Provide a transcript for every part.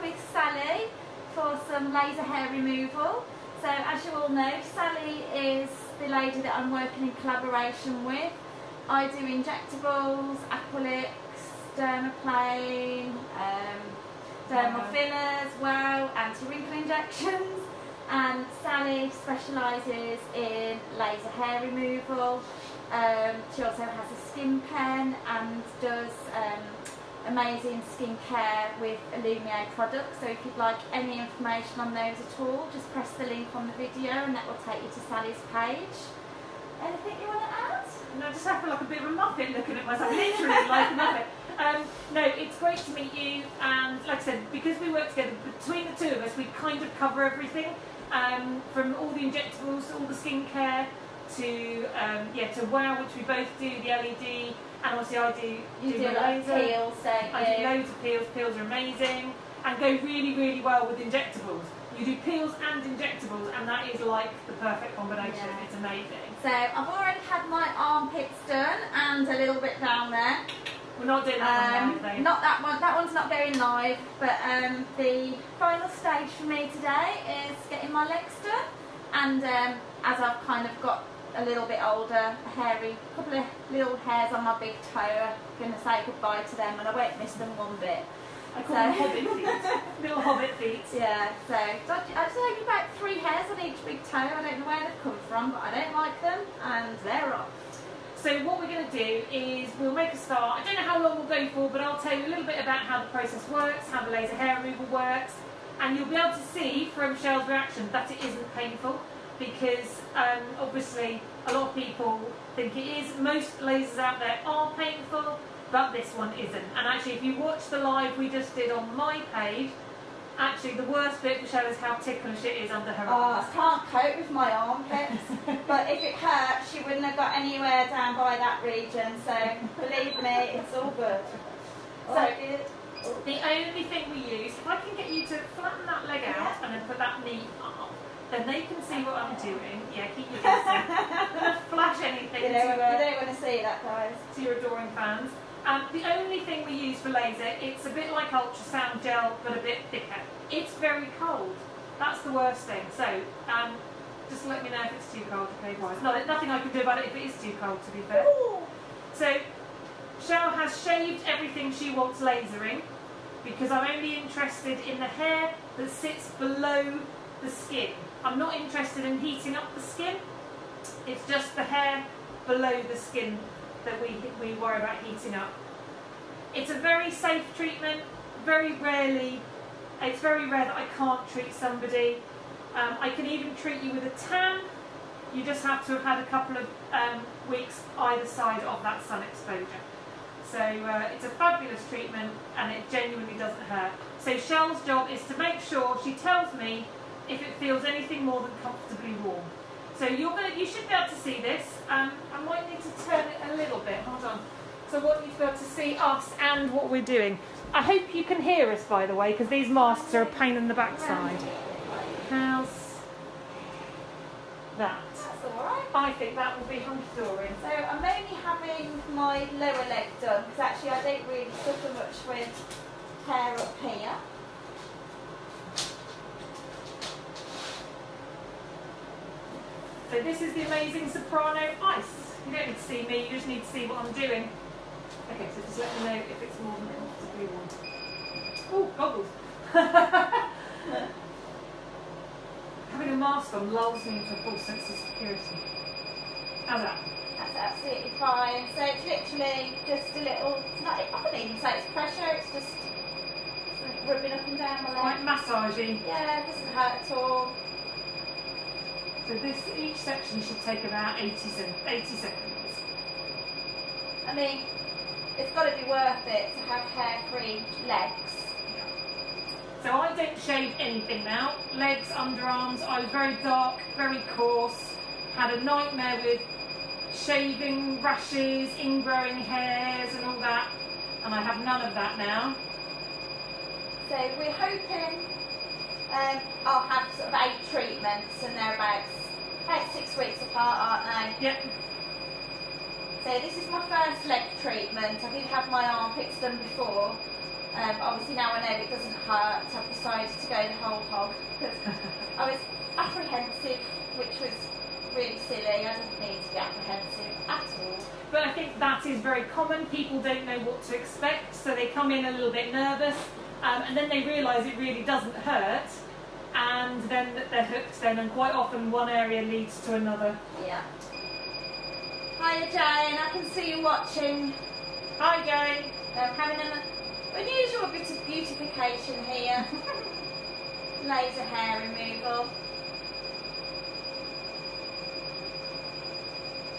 with Sally for some laser hair removal. So as you all know, Sally is the lady that I'm working in collaboration with. I do injectables, aqualyx, dermaplane, dermal fillers, anti-wrinkle injections, and Sally specialises in laser hair removal. She also has a skin pen and does amazing skincare with Illumier products. So if you'd like any information on those at all, just press the link on the video and that will take you to Sally's page. Anything you want to add? No, I just feel like a bit of a muppet looking at myself, literally like a muppet. No, it's great to meet you, and like I said, because we work together, between the two of us, we kind of cover everything, from all the injectables to all the skincare to to WOW, which we both do, the LED, and obviously I do the laser. Peels, I do loads of peels. Peels are amazing and go really, really well with injectables. You do peels and injectables, and that is like the perfect combination. Yeah. It's amazing. So I've already had my armpits done and a little bit down there. We're not doing that one live, though. Not that one. That one's not going live. But the final stage for me today is getting my legs done. And as I've kind of got a little bit older, a couple of little hairs on my big toe, I'm going to say goodbye to them, and I won't miss them one bit. I call them hobbit feet. Little hobbit feet. Yeah, so I'd say about 3 hairs on each big toe. I don't know where they've come from, but I don't like them, and they're off. So what we're going to do is we'll make a start. I don't know how long we'll go for, but I'll tell you a little bit about how the process works, how the laser hair removal works, and you'll be able to see from Shell's reaction that it isn't painful, because obviously a lot of people think it is. Most lasers out there are painful, but this one isn't. And actually, if you watch the live we just did on my page, actually the worst bit for Shell is how ticklish it is under her arms. I can't cope with my armpits, but if it hurt, she wouldn't have got anywhere down by that region, so believe me, it's all good. So the only thing we use, if I can get you to flatten that leg out and then put that knee up, then they can see what I'm doing. Yeah, keep your distance. I'm going to flash anything you don't want to see that, guys. To your adoring fans. The only thing we use for laser, it's a bit like ultrasound gel, but a bit thicker. It's very cold. That's the worst thing. So, just let me know if it's too cold, okay, guys. Nothing I can do about it if it is too cold, to be fair. Ooh. So, Shell has shaved everything she wants lasering, because I'm only interested in the hair that sits below the skin. I'm not interested in heating up the skin. It's just the hair below the skin that we worry about heating up. It's a very safe treatment. It's very rare that I can't treat somebody. I can even treat you with a tan. You just have to have had a couple of weeks either side of that sun exposure. So it's a fabulous treatment, and it genuinely doesn't hurt. So Shell's job is to make sure she tells me if it feels anything more than comfortably warm. So you should be able to see this. I might need to turn it a little bit. Hold on. So I want you to be able to see us and what we're doing. I hope you can hear us, by the way, because these masks are a pain in the backside. How's that? That's all right. I think that will be hunky-dory. So I'm only having my lower leg done, because actually I don't really suffer much with hair up here. So this is the amazing soprano ice. You don't need to see me, you just need to see what I'm doing. Okay, so just let me know if it's more than comfortably warm. Oh, goggles. Having a mask on lulls me into a false sense of security. How's that? That's absolutely fine. So it's literally just a little, I couldn't even say it's pressure, it's just rubbing up and down my leg. Quite massaging. Yeah, it doesn't hurt at all. So each section should take about 80 seconds. I mean, it's got to be worth it to have hair-free legs. So I don't shave anything now. Legs, underarms, I was very dark, very coarse, had a nightmare with shaving rashes, ingrowing hairs and all that, and I have none of that now. So we're hoping I'll have sort of 8 treatments, and they're about 6 weeks apart, aren't they? Yep. So this is my first leg treatment. I did have my armpits done before, But obviously now I know it doesn't hurt. I've decided to go the whole hog because I was apprehensive, which was really silly. I didn't need to be apprehensive at all. But I think that is very common. People don't know what to expect, so they come in a little bit nervous, and then they realise it really doesn't hurt, and then they're hooked then, and quite often one area leads to another. Yeah. Hiya Jane, I can see you watching. Hi Jane. Having an unusual bit of beautification here. Laser hair removal.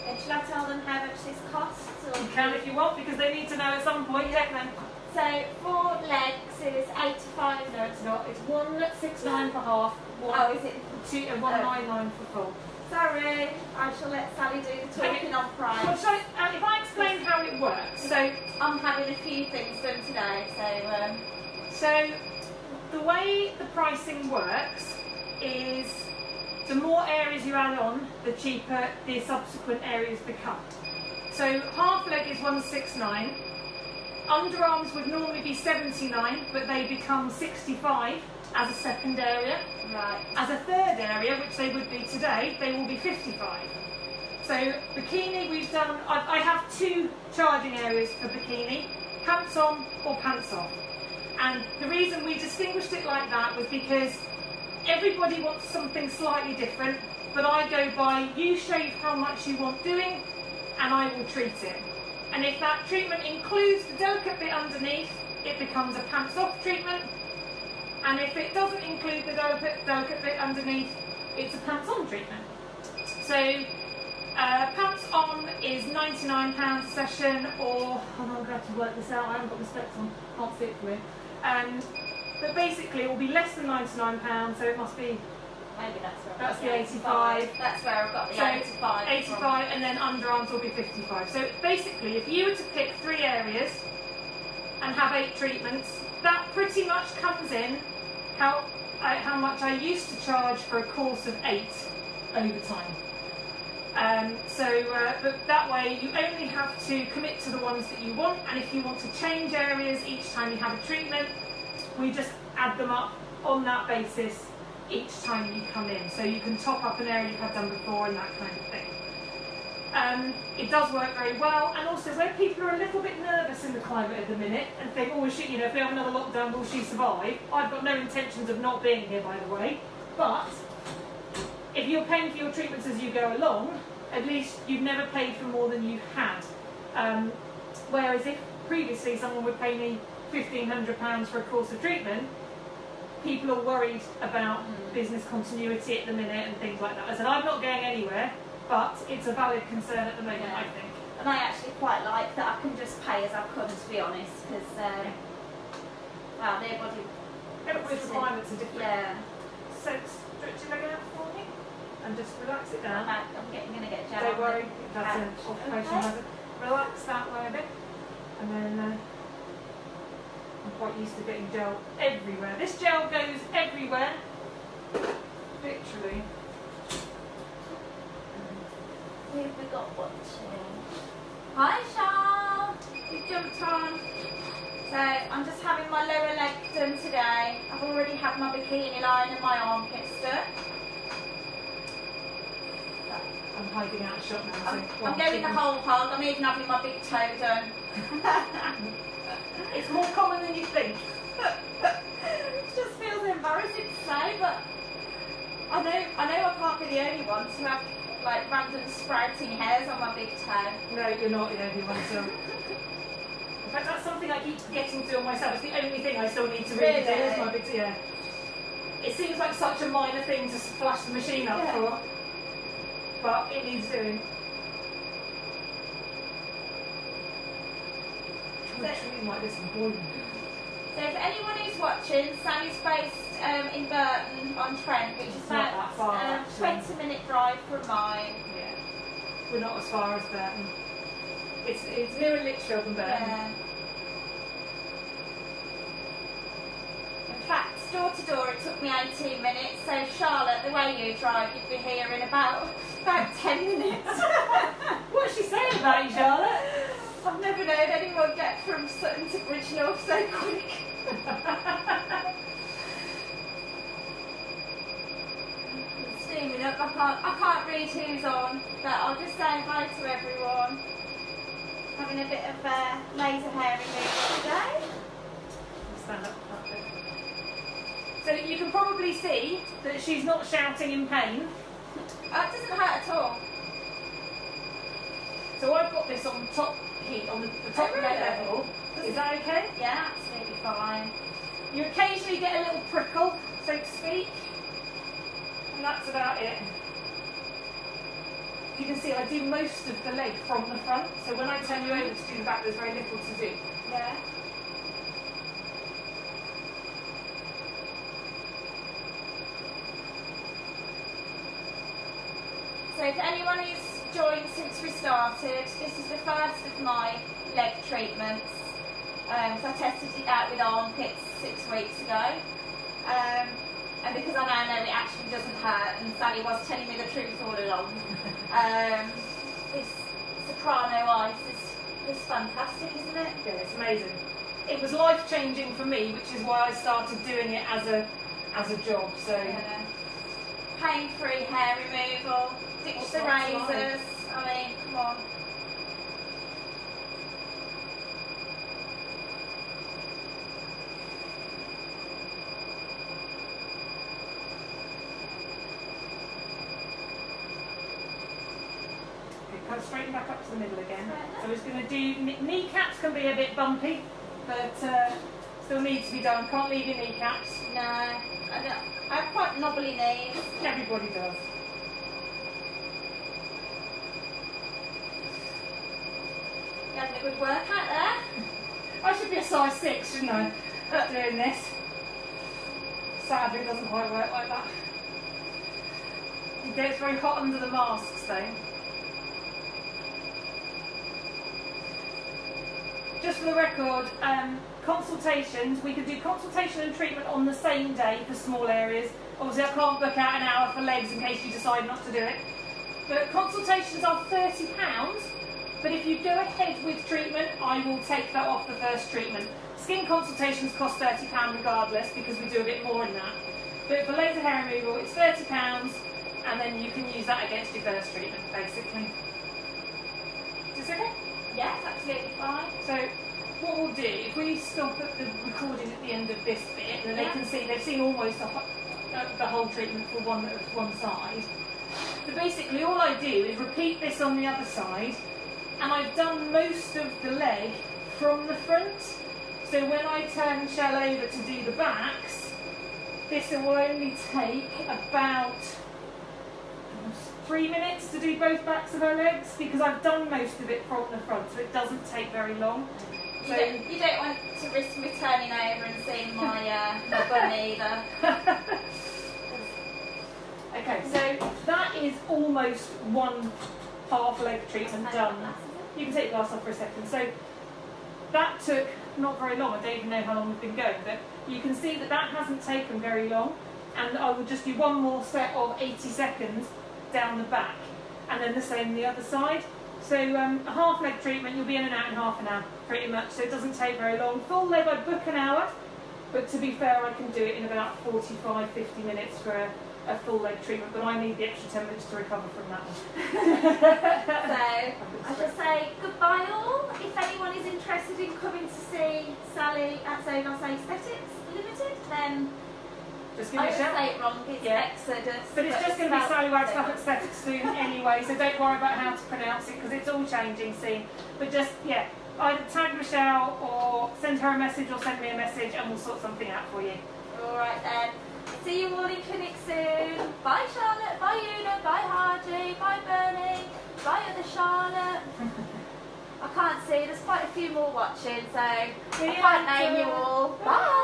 And shall I tell them how much this costs? Or? You can if you want, because they need to know at some point, don't they? So 4 legs is 85. No, it's not. It's 169 for half. Is it? 199 for full. Sorry, I shall let Sally do the talking on price. Well, if I explain how it works, so I'm having a few things done today, so the way the pricing works is the more areas you add on, the cheaper the subsequent areas become. So half leg is 169. Underarms would normally be 79, but they become 65 as a second area. Right. As a third area, which they would be today, they will be 55. So bikini, we've done, I have 2 charging areas for bikini, pants on or pants off. And the reason we distinguished it like that was because everybody wants something slightly different, but I go by, you shave how much you want doing, and I will treat it. And if that treatment includes the delicate bit underneath, it becomes a pants off treatment. And if it doesn't include the delicate bit underneath, it's a pants on treatment. So pants on is £99 a session, or I'm going to have to work this out, I haven't got my specs on, can't see it for me. But basically it will be less than £99, so it must be, maybe that's the 85. That's where I've got the 85. 85, and then underarms will be 55. So basically, if you were to pick 3 areas and have 8 treatments, that pretty much comes in how much I used to charge for a course of 8 over time. But that way you only have to commit to the ones that you want, and if you want to change areas each time you have a treatment, we just add them up on that basis each time you come in. So you can top up an area you've had done before and that kind of thing. It does work very well, and also where people are a little bit nervous in the climate at the minute and think, oh, if we have another lockdown, will she survive? I've got no intentions of not being here, by the way, but if you're paying for your treatments as you go along, at least you've never paid for more than you've had. Whereas if previously someone would pay me £1,500 for a course of treatment, people are worried about business continuity at the minute and things like that. I said, I'm not going anywhere, but it's a valid concern at the moment, I think. And I actually quite like that I can just pay as I come, to be honest, because, well, everybody's requirements are different. Yeah. So stretch your leg out for me and just relax it down. I'm going to get jammed. Don't worry, that's an occupation hazard. Relax that way a bit, and then I'm quite used to getting gel everywhere. This gel goes everywhere, literally. Who have we got watching? Hi Sean! You've jumped on. So I'm just having my lower leg done today. I've already had my bikini line and my armpits done. I'm hiding out shot now. I'm going the whole hog. I'm even having my big toe done. It's more common than you think. It just feels embarrassing to say, but I know I can't be the only one to have like random sprouting hairs on my big toe. No, you're not the only one. So, in fact, that's something I keep forgetting to do on myself. It's the only thing I still need to really do. Is my big toe. Yeah. It seems like such a minor thing to flash the machine up for, but it needs doing. Like this and boiling. So for anyone who's watching, Sally's based in Burton on Trent, which is about a 20-minute drive from mine. Yeah, we're not as far as Burton. It's nearer Lichfield than Burton. Yeah. In fact, door to door it took me 18 minutes, so Charlotte, the way you drive, you'd be here in about 10 minutes. What's she saying about you, Charlotte? I've never never known anyone get from Sutton to Bridgenorth so quick. It's steaming up. I can't read who's on, but I'll just say hi to everyone. Having a bit of laser hair removal today. Stand up. So you can probably see that she's not shouting in pain. Oh, it doesn't hurt at all. So I've got this on top heat, on the top Oh, really? level. Is that okay? Yeah, absolutely fine. You occasionally get a little prickle, so to speak, and that's about it. You can see I do most of the leg from the front, so when I turn you over to do the back, there's very little to do. Yeah. So if anyone who's joined since we started, this is the first of my leg treatments. So I tested it out with armpits 6 weeks ago. And because I now know it actually doesn't hurt, and Sally was telling me the truth all along, this soprano ice is fantastic, isn't it? Yeah, it's amazing. It was life-changing for me, which is why I started doing it as a job. So Yeah. Pain-free hair removal, ditch What's the not to like? razors. I mean, come on. come straight back up to the middle again. So we're just going to do, kneecaps can be a bit bumpy, but still needs to be done. Can't leave your kneecaps. No, I don't. I have quite knobbly knees. Everybody does. You having a good workout there? I should be a size 6, shouldn't I? Doing this. Sadly, it doesn't quite work like that. It gets very hot under the masks though. Just for the record, consultations, we could do consultation and treatment on the same day for small areas. Obviously I can't book out an hour for legs in case you decide not to do it. But consultations are £30, but if you go ahead with treatment, I will take that off the first treatment. Skin consultations cost £30 regardless, because we do a bit more in that. But for laser hair removal, it's £30, and then you can use that against your first treatment, basically. Is this okay? Yes, absolutely fine. So what we'll do, if we stop at the recording at the end of this bit, then they can see, they've seen almost the whole treatment for one side. So basically all I do is repeat this on the other side, and I've done most of the leg from the front. So when I turn Shell over to do the backs, this will only take about 3 minutes to do both backs of her legs, because I've done most of it from the front, so it doesn't take very long. So You don't want to risk me turning over and seeing my bum either. okay, so that is almost one half leg treatment done. You can take your glass off for a second. So that took not very long. I don't even know how long we've been going, but you can see that that hasn't taken very long. And I will just do one more set of 80 seconds down the back, and then the same the other side. So a half leg treatment, you'll be in and out in half an hour, pretty much. So it doesn't take very long. Full leg I book an hour, but to be fair, I can do it in about 45-50 minutes for a full leg treatment, but I need the extra 10 minutes to recover from that one. So I just say goodbye all. If anyone is interested in coming to see Sally at Zogos Aesthetics Limited, then just give me I a would shout. say it wrong, it's Exodus. But it's just going to be spelled Sally Wagstaff different. Aesthetics soon anyway, so don't worry about how to pronounce it, because it's all changing soon. But just, yeah, either tag Michelle or send her a message or send me a message, and we'll sort something out for you. Alright then. See you all in clinic soon. Bye Charlotte, bye Una, bye Hardy, bye Bernie, bye other Charlotte. I can't see, there's quite a few more watching, so I can't name you all. Bye!